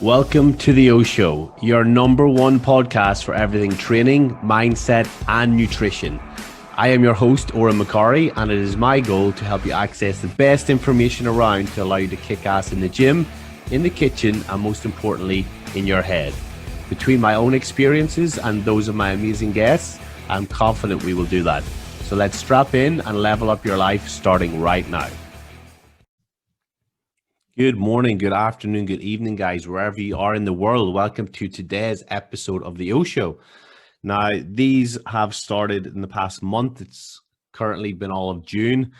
Welcome to the O Show, your number one podcast for everything training, mindset, and nutrition. I am your host, Oren McCarry, and it is my goal to help you access the best information around to allow you to kick ass in the gym, in the kitchen, and most importantly, in your head. Between my own experiences and those of my amazing guests, I'm confident we will do that. So let's strap in and level up your life starting right now. Good morning, good afternoon, good evening, guys, wherever you are in the world. Welcome to today's episode of the O Show. Now, these have started in the past month. It's currently been all of June.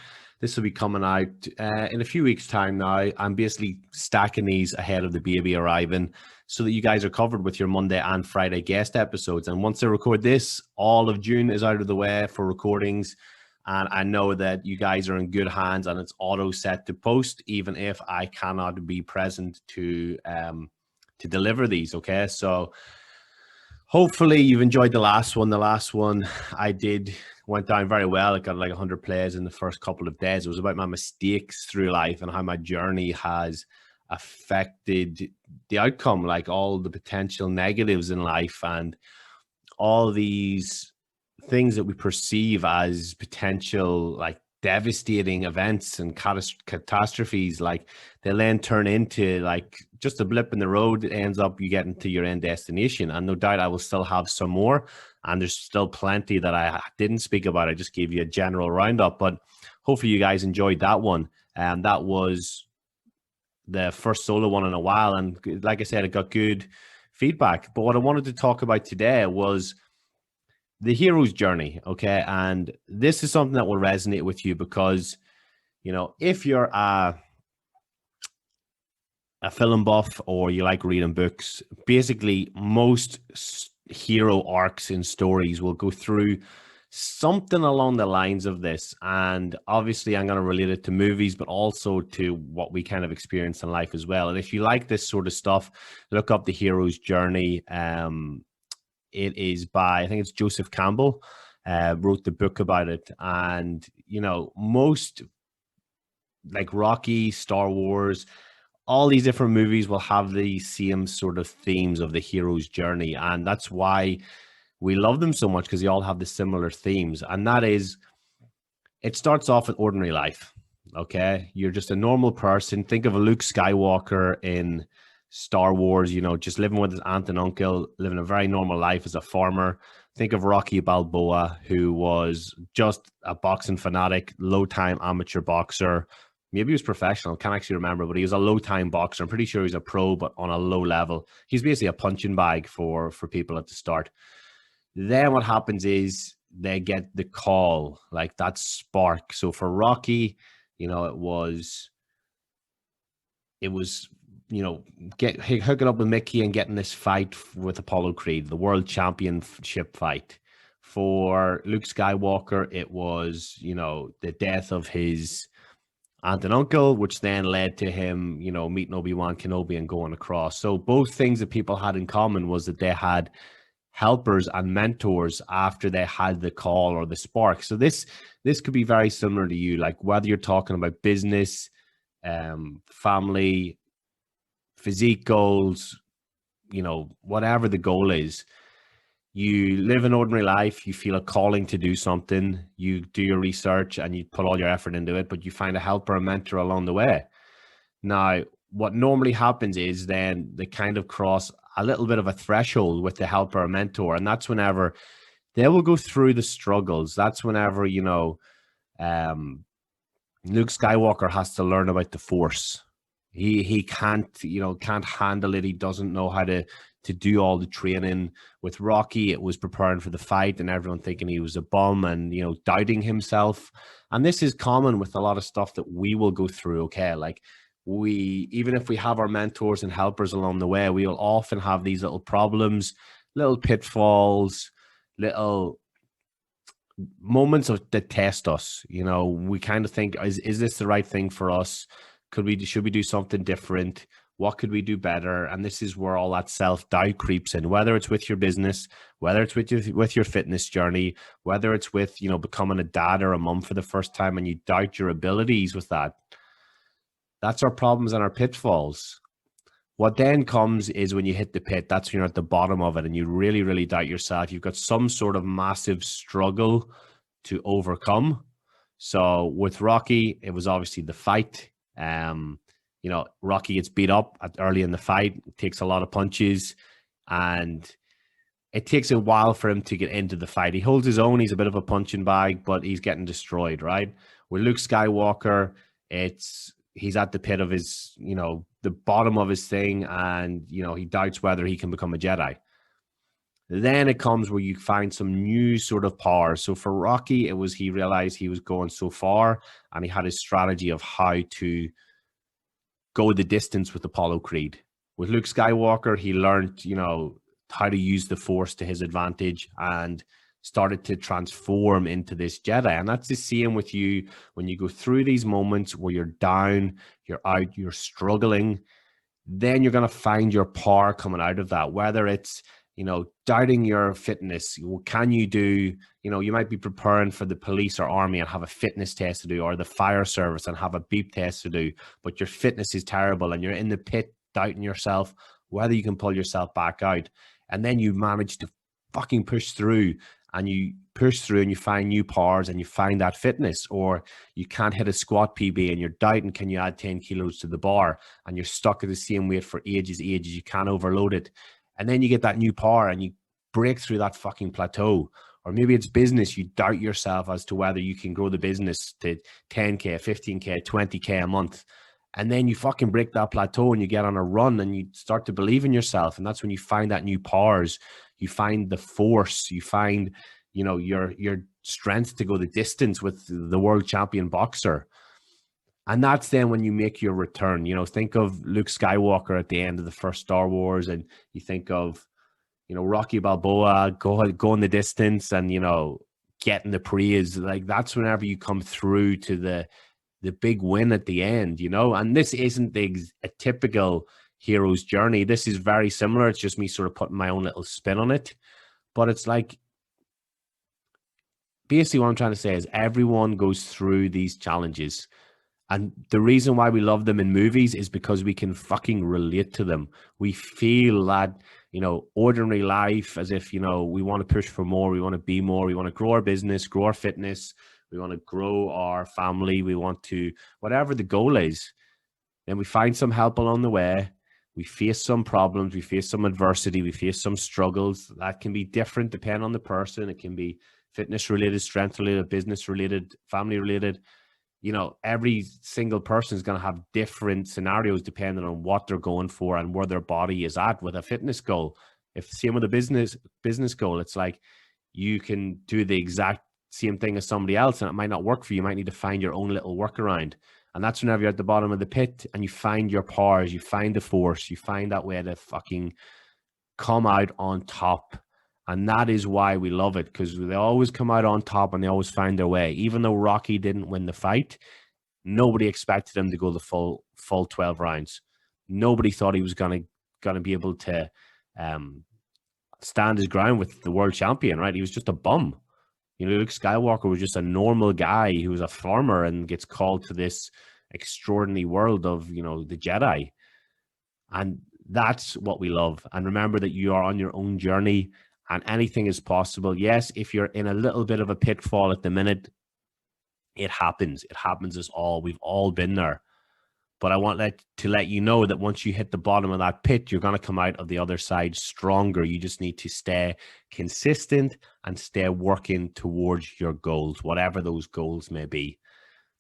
This will be coming out in a few weeks' time now. I'm basically stacking these ahead of the baby arriving so that you guys are covered with your Monday and Friday guest episodes. And once I record this, all of June is out of the way for recordings. And I know that you guys are in good hands and it's auto set to post, even if I cannot be present to deliver these. Okay, so hopefully you've enjoyed the last one. The last one went down very well. It got like 100 plays in the first couple of days. It was about my mistakes through life and how my journey has affected the outcome, like all the potential negatives in life and all these things that we perceive as potential like devastating events and catastrophes, like they then turn into like just a blip in the road. It ends up you getting to your end destination, and no doubt I will still have some more, and there's still plenty that I didn't speak about. I just gave you a general roundup, but hopefully you guys enjoyed that one. And that was the first solo one in a while, and like I said, it got good feedback. But what I wanted to talk about today was the hero's journey, okay? And this is something that will resonate with you because, you know, if you're a film buff or you like reading books, basically most hero arcs in stories will go through something along the lines of this. And obviously I'm going to relate it to movies, but also to what we kind of experience in life as well. And if you like this sort of stuff, look up The Hero's Journey. It is by, I think it's Joseph Campbell, wrote the book about it. And, you know, most like Rocky, Star Wars, all these different movies will have the same sort of themes of the hero's journey. And that's why we love them so much, because they all have the similar themes. And that is, it starts off with ordinary life. Okay. You're just a normal person. Think of a Luke Skywalker in Star Wars, you know, just living with his aunt and uncle, living a very normal life as a farmer. Think of Rocky Balboa, who was just a boxing fanatic, low-time amateur boxer. Maybe he was professional, can't actually remember, but he was a low-time boxer. I'm pretty sure he's a pro, but on a low level. He's basically a punching bag for people at the start. Then what happens is they get the call, like that spark. So for Rocky, you know, it was you know, hooking up with Mickey and getting this fight with Apollo Creed, the world championship fight. For Luke Skywalker, it was, you know, the death of his aunt and uncle, which then led to him, you know, meeting Obi-Wan Kenobi and going across. So both things that people had in common was that they had helpers and mentors after they had the call or the spark. So this could be very similar to you, like whether you're talking about business, family, physique goals, you know, whatever the goal is, you live an ordinary life, you feel a calling to do something, you do your research and you put all your effort into it, but you find a helper, a mentor along the way. Now, what normally happens is then they kind of cross a little bit of a threshold with the helper or mentor, and that's whenever they will go through the struggles. That's whenever, you know, Luke Skywalker has to learn about the Force. He can't handle it. He doesn't know how to do all the training. With Rocky, it was preparing for the fight and everyone thinking he was a bum and, you know, doubting himself. And this is common with a lot of stuff that we will go through, okay? Like even if we have our mentors and helpers along the way, we will often have these little problems, little pitfalls, little moments that test us. You know, we kind of think, is this the right thing for us? Should we do something different? What could we do better? And this is where all that self-doubt creeps in, whether it's with your business, whether it's with your fitness journey, whether it's with, you know, becoming a dad or a mom for the first time and you doubt your abilities with that. That's our problems and our pitfalls. What then comes is when you hit the pit, that's when you're at the bottom of it and you really, really doubt yourself. You've got some sort of massive struggle to overcome. So with Rocky, it was obviously the fight. Rocky gets beat up early in the fight, takes a lot of punches, and it takes a while for him to get into the fight. He holds his own. He's a bit of a punching bag, but he's getting destroyed, right? With Luke Skywalker, he's at the pit of his, the bottom of his thing, and, he doubts whether he can become a Jedi. Then it comes where you find some new sort of power. So for Rocky, he realized he was going so far, and he had his strategy of how to go the distance with Apollo Creed. With Luke Skywalker, he learned, how to use the Force to his advantage and started to transform into this Jedi. And that's the same with you when you go through these moments where you're down, you're out, you're struggling. Then you're going to find your power coming out of that, whether it's, doubting your fitness. Can you do, you might be preparing for the police or army and have a fitness test to do, or the fire service and have a beep test to do, but your fitness is terrible and you're in the pit doubting yourself, whether you can pull yourself back out. And then you manage to fucking push through, and you find new powers and you find that fitness. Or you can't hit a squat PB and you're doubting, can you add 10 kilos to the bar, and you're stuck at the same weight for ages, you can't overload it. And then you get that new power and you break through that fucking plateau. Or maybe it's business. You doubt yourself as to whether you can grow the business to 10K, 15K, 20K a month. And then you fucking break that plateau and you get on a run and you start to believe in yourself. And that's when you find that new powers. You find the Force. You find, your strength to go the distance with the world champion boxer. And that's then when you make your return. Think of Luke Skywalker at the end of the first Star Wars, and you think of, Rocky Balboa going the distance and, getting the praise. Like, that's whenever you come through to the big win at the end, and this isn't a typical hero's journey. This is very similar. It's just me sort of putting my own little spin on it. But it's like, basically what I'm trying to say is everyone goes through these challenges. And the reason why we love them in movies is because we can fucking relate to them. We feel that, ordinary life, as if, we want to push for more, we want to be more, we want to grow our business, grow our fitness, we want to grow our family, we want to, whatever the goal is. Then we find some help along the way. We face some problems, we face some adversity, we face some struggles. That can be different depending on the person. It can be fitness related, strength related, business related, family related. Every single person is going to have different scenarios depending on what they're going for and where their body is at with a fitness goal. If same with a business goal, it's like you can do the exact same thing as somebody else and it might not work for you. You might need to find your own little workaround. And that's whenever you're at the bottom of the pit and you find your powers, you find the Force, you find that way to fucking come out on top. And that is why we love it, because they always come out on top and they always find their way. Even though Rocky didn't win the fight, nobody expected him to go the full 12 rounds. Nobody thought he was gonna be able to stand his ground with the world champion, right? He was just a bum. Luke Skywalker was just a normal guy who was a farmer and gets called to this extraordinary world of, the Jedi. And that's what we love. And remember that you are on your own journey. And anything is possible. Yes, if you're in a little bit of a pitfall at the minute, it happens. It happens us all. We've all been there. But I want to let you know that once you hit the bottom of that pit, you're going to come out of the other side stronger. You just need to stay consistent and stay working towards your goals, whatever those goals may be.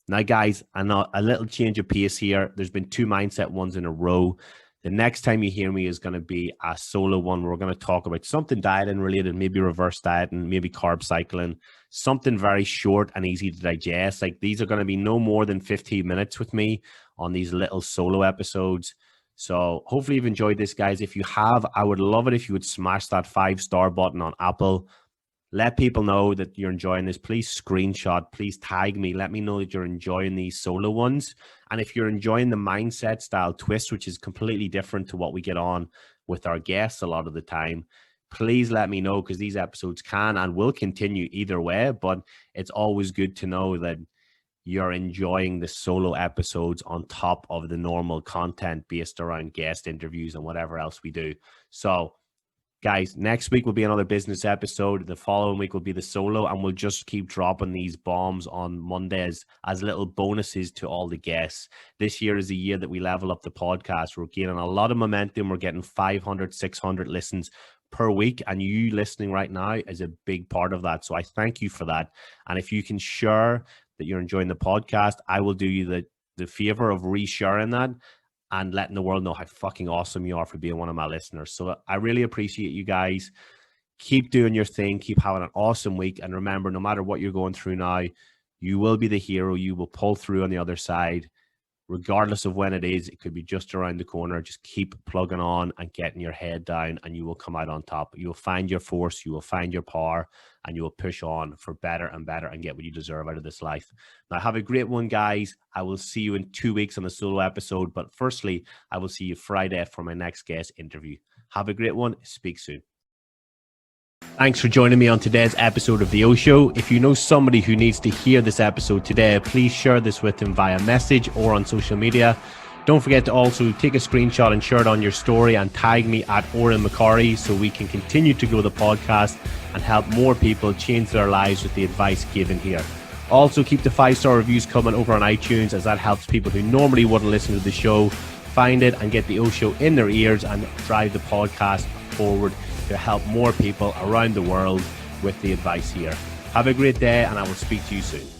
Now, guys, I know a little change of pace here. There's been 2 mindset ones in a row. The next time you hear me is going to be a solo one. We're going to talk about something dieting related, maybe reverse dieting, maybe carb cycling, something very short and easy to digest. Like, these are going to be no more than 15 minutes with me on these little solo episodes. So hopefully you've enjoyed this, guys. If you have, I would love it if you would smash that 5-star button on Apple. Let people know that you're enjoying this. Please screenshot, please tag me. Let me know that you're enjoying these solo ones. And if you're enjoying the mindset style twist, which is completely different to what we get on with our guests a lot of the time, please let me know, because these episodes can and will continue either way. But it's always good to know that, you're enjoying the solo episodes on top of the normal content based around guest interviews and whatever else we do. So, guys, next week will be another business episode. The following week will be the solo, and we'll just keep dropping these bombs on Mondays as little bonuses to all the guests. This year is a year that we level up the podcast. We're gaining a lot of momentum. We're getting 500, 600 listens per week, and you listening right now is a big part of that. So I thank you for that. And if you can share that you're enjoying the podcast, I will do you the favor of resharing that and letting the world know how fucking awesome you are for being one of my listeners. So I really appreciate you guys. Keep doing your thing. Keep having an awesome week. And remember, no matter what you're going through now, you will be the hero. You will pull through on the other side. Regardless of when it is, it could be just around the corner. Just keep plugging on and getting your head down, and you will come out on top. You will find your force, you will find your power, and you will push on for better and better and get what you deserve out of this life. Now, have a great one, guys. I will see you in 2 weeks on the solo episode. But firstly, I will see you Friday for my next guest interview. Have a great one. Speak soon. Thanks for joining me on today's episode of The O Show. If you know somebody who needs to hear this episode today, please share this with them via message or on social media. Don't forget to also take a screenshot and share it on your story and tag me at Oren McCarry so we can continue to grow the podcast and help more people change their lives with the advice given here. Also, keep the 5-star reviews coming over on iTunes, as that helps people who normally wouldn't listen to the show find it and get The O Show in their ears and drive the podcast forward to help more people around the world with the advice here. Have a great day, and I will speak to you soon.